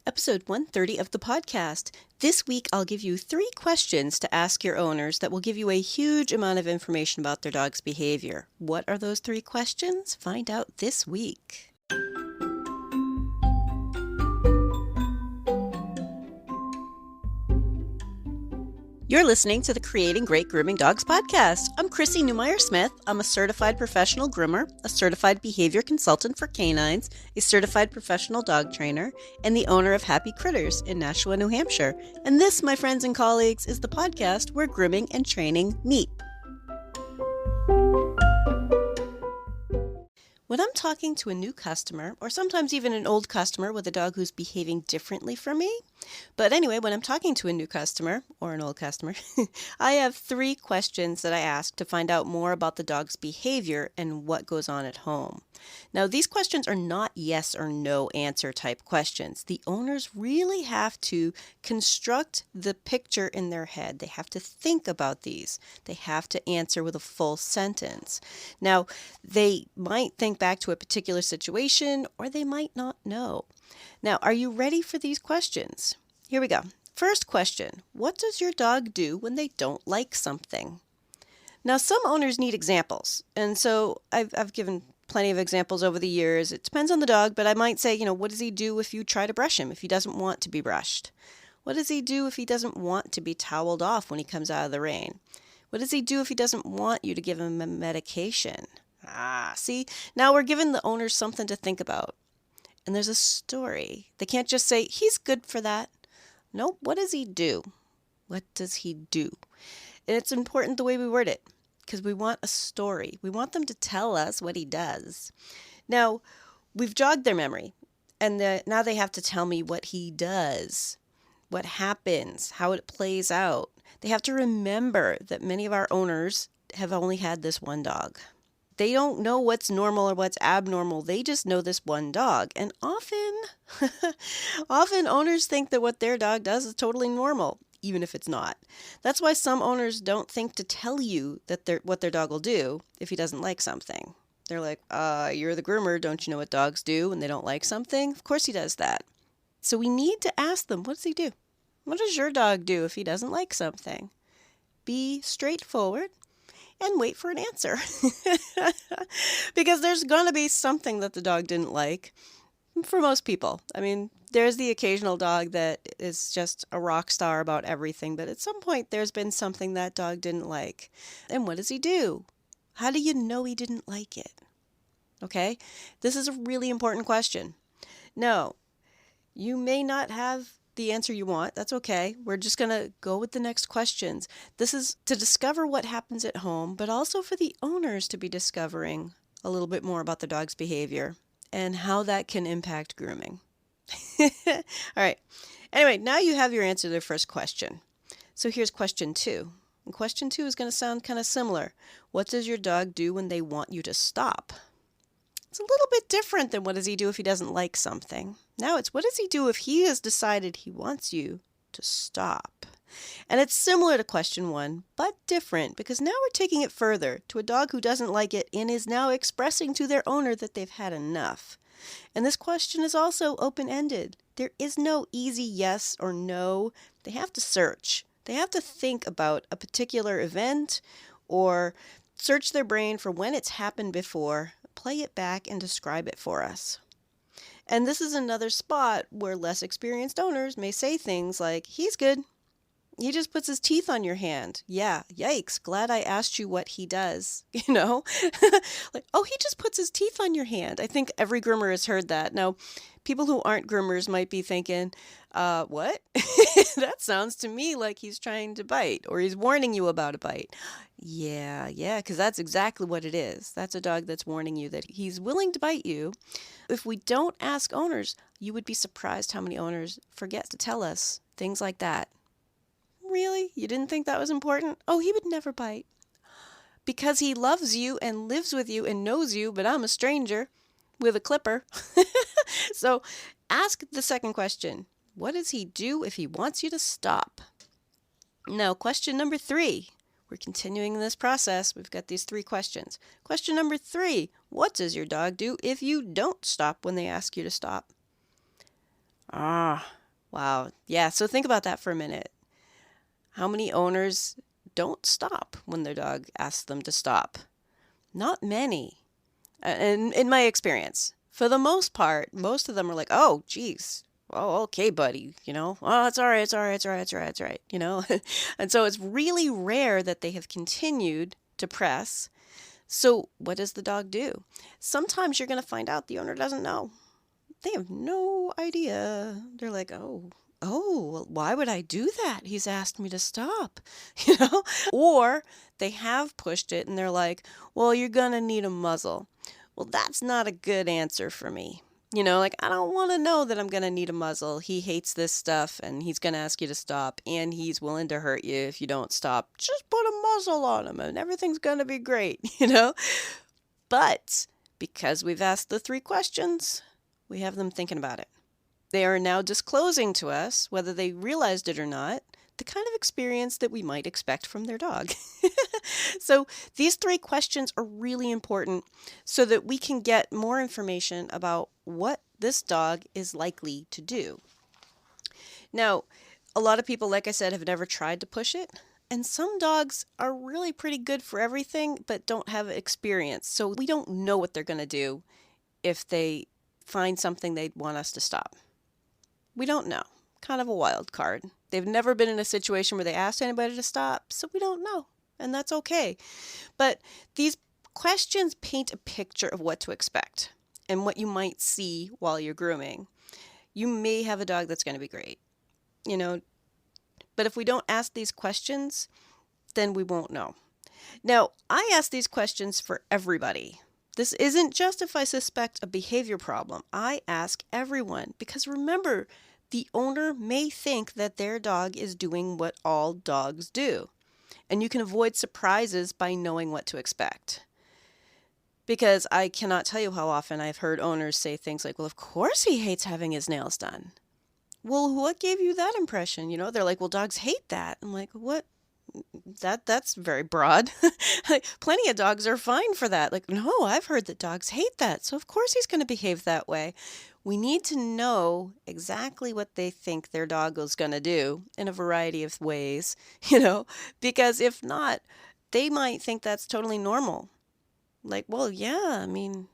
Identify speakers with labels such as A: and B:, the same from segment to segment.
A: Episode 130 of the podcast. This week, I'll give you 3 questions to ask your owners that will give you a huge amount of information about their dog's behavior. What are those 3 questions? Find out this week. You're listening to the Creating Great Grooming Dogs podcast. I'm Chrissy Newmeyer-Smith. I'm a certified professional groomer, a certified behavior consultant for canines, a certified professional dog trainer, and the owner of Happy Critters in Nashua, New Hampshire. And this, my friends and colleagues, is the podcast where grooming and training meet. When I'm talking to a new customer, or sometimes even an old customer with a dog who's behaving differently from me, but anyway, when I'm talking to a new customer, or an old customer, I have 3 questions that I ask to find out more about the dog's behavior and what goes on at home. Now, these questions are not yes or no answer type questions. The owners really have to construct the picture in their head. They have to think about these. They have to answer with a full sentence. Now, they might think back to a particular situation, or they might not know. Now, are you ready for these questions? Here we go. First question, what does your dog do when they don't like something? Now, some owners need examples, and so I've given plenty of examples over the years. It depends on the dog, but I might say, what does he do if you try to brush him, if he doesn't want to be brushed? What does he do if he doesn't want to be toweled off when he comes out of the rain? What does he do if he doesn't want you to give him a medication? See, now we're giving the owners something to think about. And there's a story. They can't just say, he's good for that. Nope, what does he do? What does he do? And it's important the way we word it, because we want a story. We want them to tell us what he does. Now, we've jogged their memory, and now they have to tell me what he does, what happens, how it plays out. They have to remember that many of our owners have only had this one dog. They don't know what's normal or what's abnormal. They just know this one dog. And often owners think that what their dog does is totally normal, even if it's not. That's why some owners don't think to tell you that what their dog will do if he doesn't like something. They're like, you're the groomer. Don't you know what dogs do when they don't like something? Of course he does that. So we need to ask them, what does he do? What does your dog do if he doesn't like something? Be straightforward and wait for an answer. Because there's going to be something that the dog didn't like for most people. I mean, there's the occasional dog that is just a rock star about everything, but at some point there's been something that dog didn't like. And what does he do? How do you know he didn't like it? Okay, this is a really important question. No, you may not have the answer you want. That's okay. We're just going to go with the next questions. This is to discover what happens at home, but also for the owners to be discovering a little bit more about the dog's behavior and how that can impact grooming. All right. Anyway, now you have your answer to the first question. So here's question 2. And question 2 is going to sound kind of similar. What does your dog do when they want you to stop? It's a little bit different than what does he do if he doesn't like something. Now it's what does he do if he has decided he wants you to stop? And it's similar to question 1, but different because now we're taking it further to a dog who doesn't like it and is now expressing to their owner that they've had enough. And this question is also open-ended. There is no easy yes or no. They have to search. They have to think about a particular event or search their brain for when it's happened before, play it back, and describe it for us. And this is another spot where less experienced owners may say things like, he's good. He just puts his teeth on your hand. Yeah, yikes, glad I asked you what he does, Like, oh, he just puts his teeth on your hand. I think every groomer has heard that. Now, people who aren't groomers might be thinking, what? That sounds to me like he's trying to bite or he's warning you about a bite. Yeah, because that's exactly what it is. That's a dog that's warning you that he's willing to bite you. If we don't ask owners, you would be surprised how many owners forget to tell us things like that. Really? You didn't think that was important? Oh, he would never bite. Because he loves you and lives with you and knows you, but I'm a stranger with a clipper. So ask the second question. What does he do if he wants you to stop? Now, question number 3. We're continuing this process. We've got these 3 questions. Question number 3. What does your dog do if you don't stop when they ask you to stop? Ah, wow. Yeah, so think about that for a minute. How many owners don't stop when their dog asks them to stop? Not many. In my experience, for the most part, most of them are like, "Oh, geez. Oh, okay, buddy. Oh, it's all right. It's all right. It's all right. It's all right. It's all right. And so it's really rare that they have continued to press. So what does the dog do? Sometimes you're going to find out the owner doesn't know. They have no idea. They're like, well, why would I do that? He's asked me to stop, you know? Or they have pushed it and they're like, well, you're going to need a muzzle. Well, that's not a good answer for me. Like, I don't want to know that I'm going to need a muzzle. He hates this stuff and he's going to ask you to stop and he's willing to hurt you if you don't stop. Just put a muzzle on him and everything's going to be great, But because we've asked the 3 questions, we have them thinking about it. They are now disclosing to us, whether they realized it or not, the kind of experience that we might expect from their dog. So these 3 questions are really important so that we can get more information about what this dog is likely to do. Now, a lot of people, like I said, have never tried to push it. And some dogs are really pretty good for everything, but don't have experience. So we don't know what they're going to do if they find something they'd want us to stop. We don't know. Kind of a wild card. They've never been in a situation where they asked anybody to stop, so we don't know. And that's okay. But these questions paint a picture of what to expect and what you might see while you're grooming. You may have a dog that's going to be great, but if we don't ask these questions, then we won't know. Now, I ask these questions for everybody. This isn't just if I suspect a behavior problem. I ask everyone because remember, the owner may think that their dog is doing what all dogs do. And you can avoid surprises by knowing what to expect. Because I cannot tell you how often I've heard owners say things like, well, of course he hates having his nails done. Well, what gave you that impression? They're like, well, dogs hate that. I'm like, what? That's very broad. Plenty of dogs are fine for that. Like, no, I've heard that dogs hate that. So of course he's going to behave that way. We need to know exactly what they think their dog is going to do in a variety of ways, because if not, they might think that's totally normal. Like, well, yeah, I mean,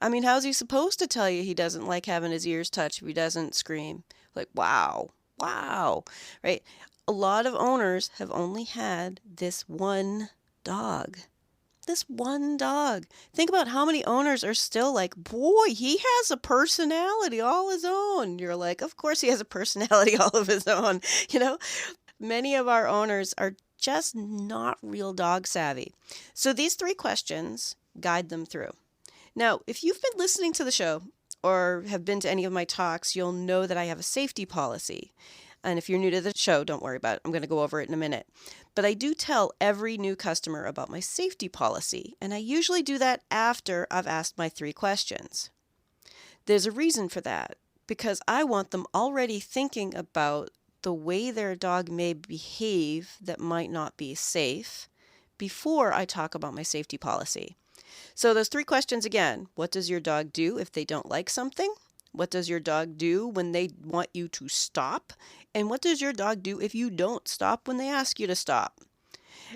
A: how's he supposed to tell you he doesn't like having his ears touched if he doesn't scream? Like, wow, right? A lot of owners have only had this one dog. Think about how many owners are still like, boy, he has a personality all his own. You're like, of course he has a personality all of his own. Many of our owners are just not real dog savvy. So these 3 questions guide them through. Now, if you've been listening to the show or have been to any of my talks, you'll know that I have a safety policy. And if you're new to the show, don't worry about it. I'm going to go over it in a minute. But I do tell every new customer about my safety policy, and I usually do that after I've asked my 3 questions. There's a reason for that, because I want them already thinking about the way their dog may behave that might not be safe before I talk about my safety policy. So those 3 questions again. What does your dog do if they don't like something? What does your dog do when they want you to stop? And what does your dog do if you don't stop when they ask you to stop?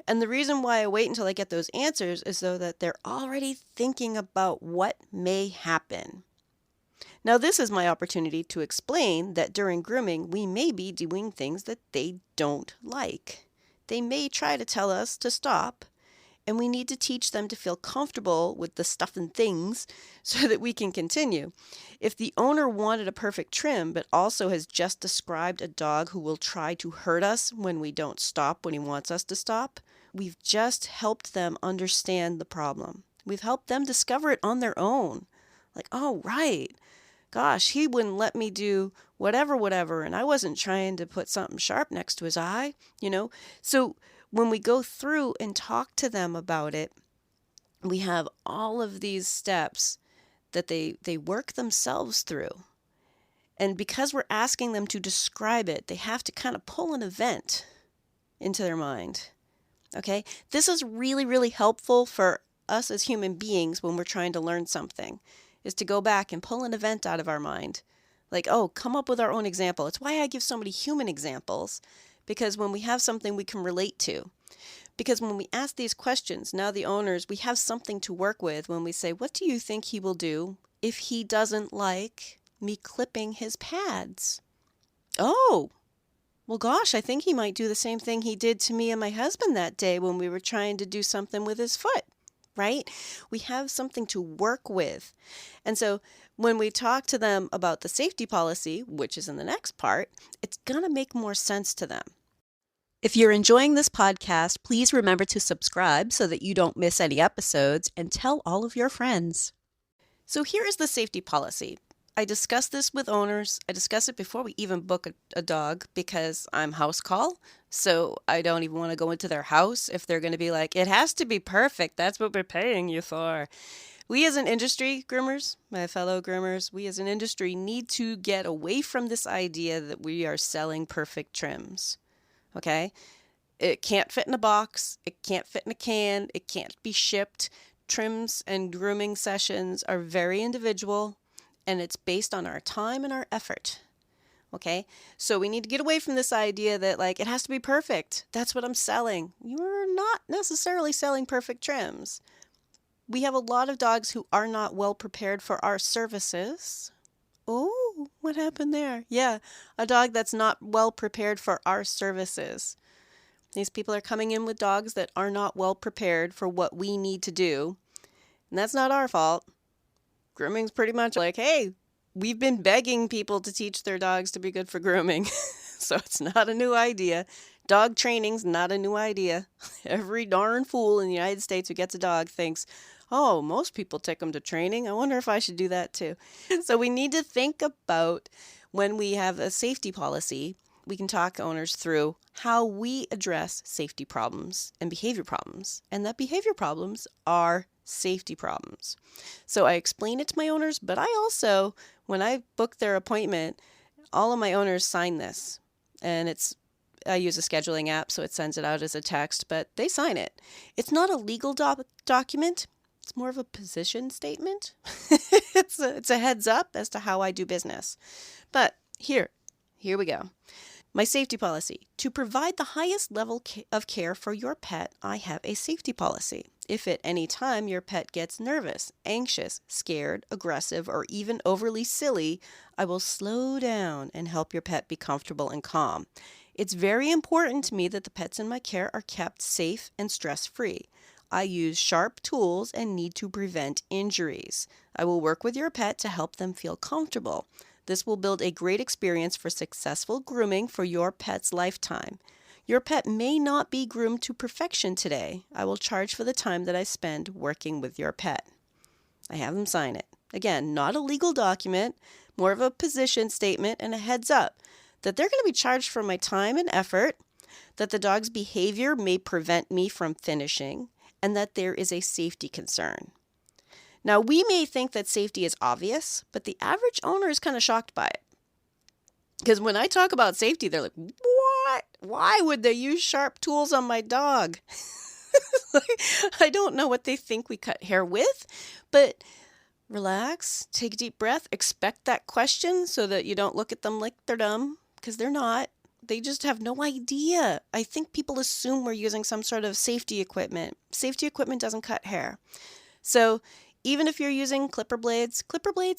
A: And the reason why I wait until I get those answers is so that they're already thinking about what may happen. Now, this is my opportunity to explain that during grooming, we may be doing things that they don't like. They may try to tell us to stop, and we need to teach them to feel comfortable with the stuff and things so that we can continue. If the owner wanted a perfect trim, but also has just described a dog who will try to hurt us when we don't stop when he wants us to stop, we've just helped them understand the problem. We've helped them discover it on their own. Like, oh, right. Gosh, he wouldn't let me do whatever, and I wasn't trying to put something sharp next to his eye, So when we go through and talk to them about it, we have all of these steps that they work themselves through. And because we're asking them to describe it, they have to kind of pull an event into their mind. Okay? This is really, really helpful for us as human beings when we're trying to learn something, is to go back and pull an event out of our mind. Like, oh, come up with our own example. It's why I give so many human examples, because when we have something we can relate to. Because when we ask these questions, now the owners, we have something to work with when we say, what do you think he will do if he doesn't like me clipping his pads? Oh, well, gosh, I think he might do the same thing he did to me and my husband that day when we were trying to do something with his foot, right? We have something to work with. And so when we talk to them about the safety policy, which is in the next part, it's going to make more sense to them. If you're enjoying this podcast, please remember to subscribe so that you don't miss any episodes, and tell all of your friends. So here is the safety policy. I discuss this with owners. I discuss it before we even book a dog, because I'm house call. So I don't even want to go into their house if they're going to be like, it has to be perfect. That's what we're paying you for. We as an industry, groomers, my fellow groomers, we as an industry need to get away from this idea that we are selling perfect trims. Okay? It can't fit in a box. It can't fit in a can. It can't be shipped. Trims and grooming sessions are very individual, and it's based on our time and our effort. Okay? So we need to get away from this idea that, like, it has to be perfect. That's what I'm selling. You're not necessarily selling perfect trims. We have a lot of dogs who are not well prepared for our services. Oh, what happened there? Yeah, a dog that's not well prepared for our services. These people are coming in with dogs that are not well prepared for what we need to do. And that's not our fault. Grooming's pretty much like, hey, we've been begging people to teach their dogs to be good for grooming. So it's not a new idea. Dog training's not a new idea. Every darn fool in the United States who gets a dog thinks, oh, most people take them to training. I wonder if I should do that too. So we need to think about, when we have a safety policy, we can talk owners through how we address safety problems and behavior problems, and that behavior problems are safety problems. So I explain it to my owners, but I also, when I book their appointment, all of my owners sign this, and I use a scheduling app, so it sends it out as a text, but they sign it. It's not a legal document. It's more of a position statement. It's a heads up as to how I do business. But here we go. My safety policy. To provide the highest level of care for your pet, I have a safety policy. If at any time your pet gets nervous, anxious, scared, aggressive, or even overly silly, I will slow down and help your pet be comfortable and calm. It's very important to me that the pets in my care are kept safe and stress-free. I use sharp tools and need to prevent injuries. I will work with your pet to help them feel comfortable. This will build a great experience for successful grooming for your pet's lifetime. Your pet may not be groomed to perfection today. I will charge for the time that I spend working with your pet. I have them sign it. Again, not a legal document, more of a position statement and a heads up that they're going to be charged for my time and effort, that the dog's behavior may prevent me from finishing, and that there is a safety concern. Now, we may think that safety is obvious, but the average owner is kind of shocked by it. Because when I talk about safety, they're like, what? Why would they use sharp tools on my dog? I don't know what they think we cut hair with, but relax, take a deep breath, expect that question so that you don't look at them like they're dumb, because they're not. They just have no idea. I think people assume we're using some sort of safety equipment. Safety equipment doesn't cut hair. So even if you're using clipper blades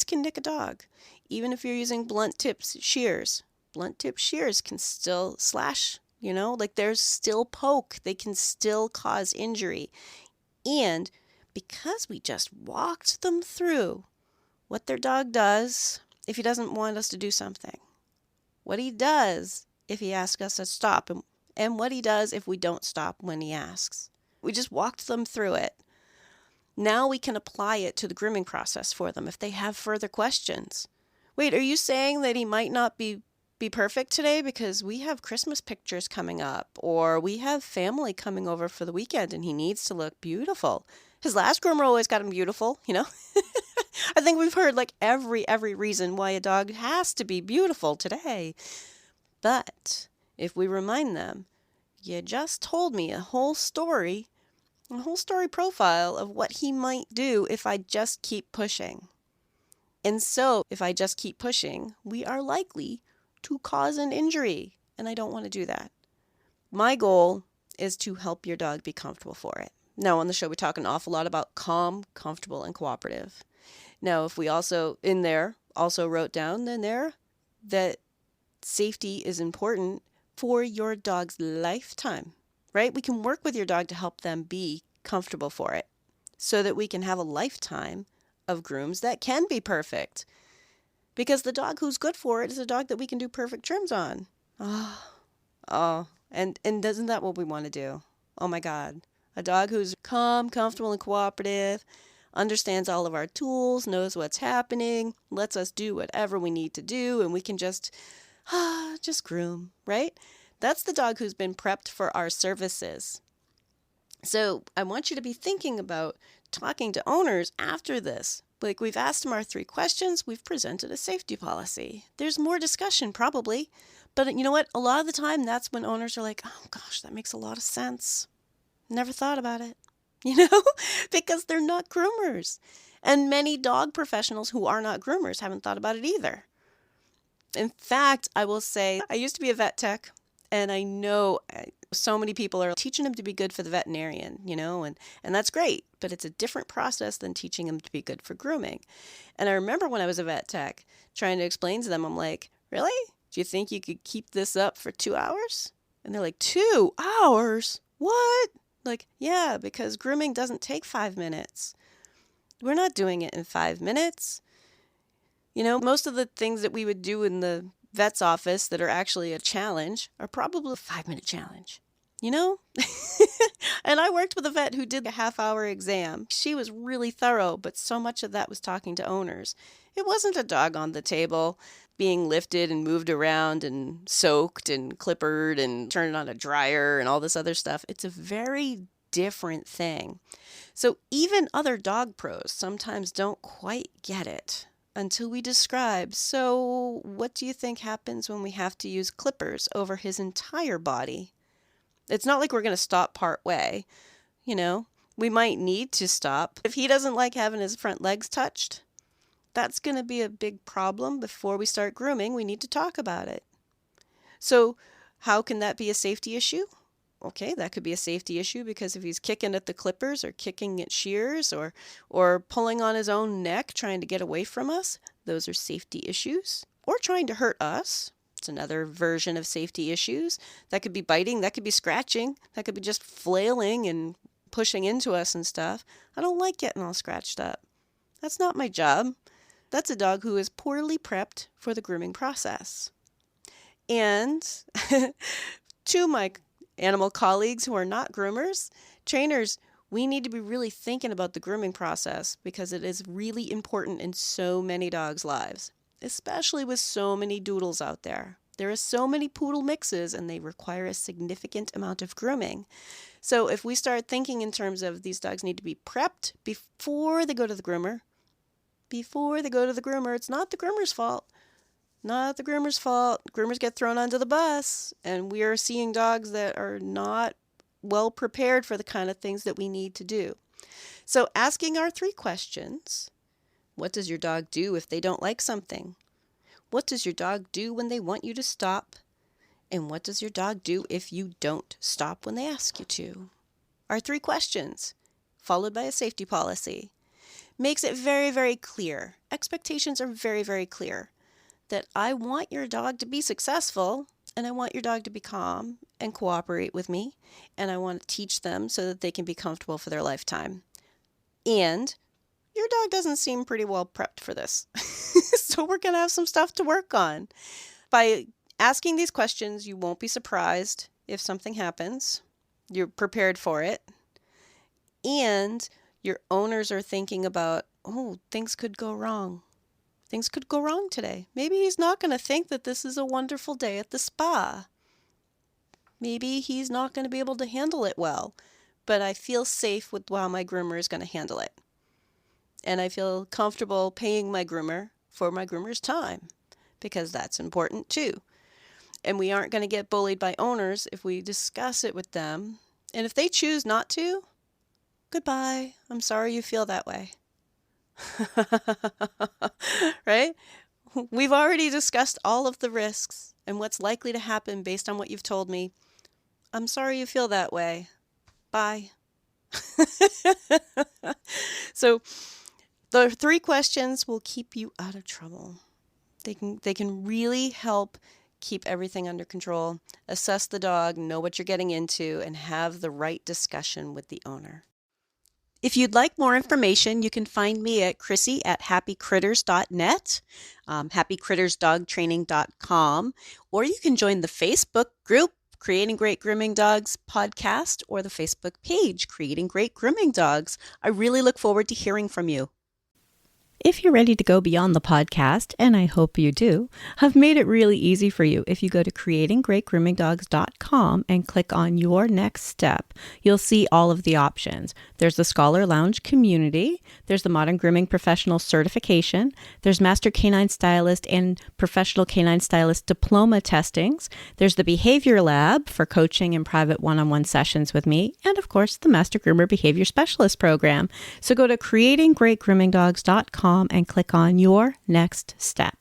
A: can nick a dog. Even if you're using blunt tip shears can still slash, like there's still poke. They can still cause injury. And because we just walked them through what their dog does if he doesn't want us to do something, what he does if he asks us to stop, and what he does if we don't stop when he asks. We just walked them through it. Now we can apply it to the grooming process for them if they have further questions. Wait, are you saying that he might not be perfect today because we have Christmas pictures coming up, or we have family coming over for the weekend and he needs to look beautiful? His last groomer always got him beautiful, I think we've heard like every reason why a dog has to be beautiful today. But if we remind them, you just told me a whole story profile of what he might do if I just keep pushing. And so if I just keep pushing, we are likely to cause an injury. And I don't want to do that. My goal is to help your dog be comfortable for it. Now, on the show, we talk an awful lot about calm, comfortable, and cooperative. Now, if we also, in there, also wrote down in there that safety is important for your dog's lifetime, right? We can work with your dog to help them be comfortable for it so that we can have a lifetime of grooms that can be perfect. Because the dog who's good for it is a dog that we can do perfect trims on. And isn't that what we want to do? Oh my God. A dog who's calm, comfortable, and cooperative, understands all of our tools, knows what's happening, lets us do whatever we need to do, and we can just groom, right? That's the dog who's been prepped for our services. So I want you to be thinking about talking to owners after this. Like, we've asked them our 3 questions, we've presented a safety policy. There's more discussion probably, but you know what? A lot of the time that's when owners are like, oh gosh, that makes a lot of sense. Never thought about it, because they're not groomers. And many dog professionals who are not groomers haven't thought about it either. In fact, I will say, I used to be a vet tech, and I know so many people are teaching them to be good for the veterinarian, and that's great, but it's a different process than teaching them to be good for grooming. And I remember when I was a vet tech, trying to explain to them, I'm like, really? Do you think you could keep this up for 2 hours? And they're like, 2 hours? What? Like, yeah, because grooming doesn't take 5 minutes. We're not doing it in 5 minutes. Most of the things that we would do in the vet's office that are actually a challenge are probably a 5-minute challenge, And I worked with a vet who did a half-hour exam. She was really thorough, but so much of that was talking to owners. It wasn't a dog on the table being lifted and moved around and soaked and clippered and turned on a dryer and all this other stuff. It's a very different thing. So even other dog pros sometimes don't quite get it until we describe, so what do you think happens when we have to use clippers over his entire body? It's not like we're going to stop part way. We might need to stop. If he doesn't like having his front legs touched, that's going to be a big problem. Before we start grooming, we need to talk about it. So how can that be a safety issue? Okay, that could be a safety issue because if he's kicking at the clippers or kicking at shears or pulling on his own neck trying to get away from us, those are safety issues. Or trying to hurt us. It's another version of safety issues. That could be biting, that could be scratching, that could be just flailing and pushing into us and stuff. I don't like getting all scratched up. That's not my job. That's a dog who is poorly prepped for the grooming process. And to my animal colleagues who are not groomers, trainers, we need to be really thinking about the grooming process because it is really important in so many dogs' lives, especially with so many doodles out there. There are so many poodle mixes and they require a significant amount of grooming. So if we start thinking in terms of these dogs need to be prepped before they go to the groomer, it's not the groomer's fault. Not the groomer's fault. Groomers get thrown under the bus, and we are seeing dogs that are not well prepared for the kind of things that we need to do. So asking our 3 questions, what does your dog do if they don't like something? What does your dog do when they want you to stop? And what does your dog do if you don't stop when they ask you to? Our 3 questions, followed by a safety policy, makes it very, very clear. Expectations are very, very clear. That I want your dog to be successful and I want your dog to be calm and cooperate with me and I want to teach them so that they can be comfortable for their lifetime. And your dog doesn't seem pretty well prepped for this. So we're going to have some stuff to work on. By asking these questions, you won't be surprised if something happens. You're prepared for it. And your owners are thinking about, things could go wrong. Things could go wrong today. Maybe he's not going to think that this is a wonderful day at the spa. Maybe he's not going to be able to handle it well, but I feel safe with how my groomer is going to handle it. And I feel comfortable paying my groomer for my groomer's time because that's important too. And we aren't going to get bullied by owners if we discuss it with them. And if they choose not to, goodbye. I'm sorry you feel that way. Right? We've already discussed all of the risks and what's likely to happen based on what you've told me. I'm sorry you feel that way. Bye. So the 3 questions will keep you out of trouble. They can really help keep everything under control, assess the dog, know what you're getting into, and have the right discussion with the owner. If you'd like more information, you can find me at chrissy@happycritters.net, happycrittersdogtraining.com, or you can join the Facebook group, Creating Great Grooming Dogs podcast, or the Facebook page, Creating Great Grooming Dogs. I really look forward to hearing from you.
B: If you're ready to go beyond the podcast, and I hope you do, I've made it really easy for you. If you go to creatinggreatgroomingdogs.com and click on your next step, you'll see all of the options. There's the Scholar Lounge community, there's the Modern Grooming Professional certification, there's Master Canine Stylist and Professional Canine Stylist diploma testings, there's the Behavior Lab for coaching and private one-on-one sessions with me, and of course the Master Groomer Behavior Specialist program. So go to creatinggreatgroomingdogs.com and click on your next step.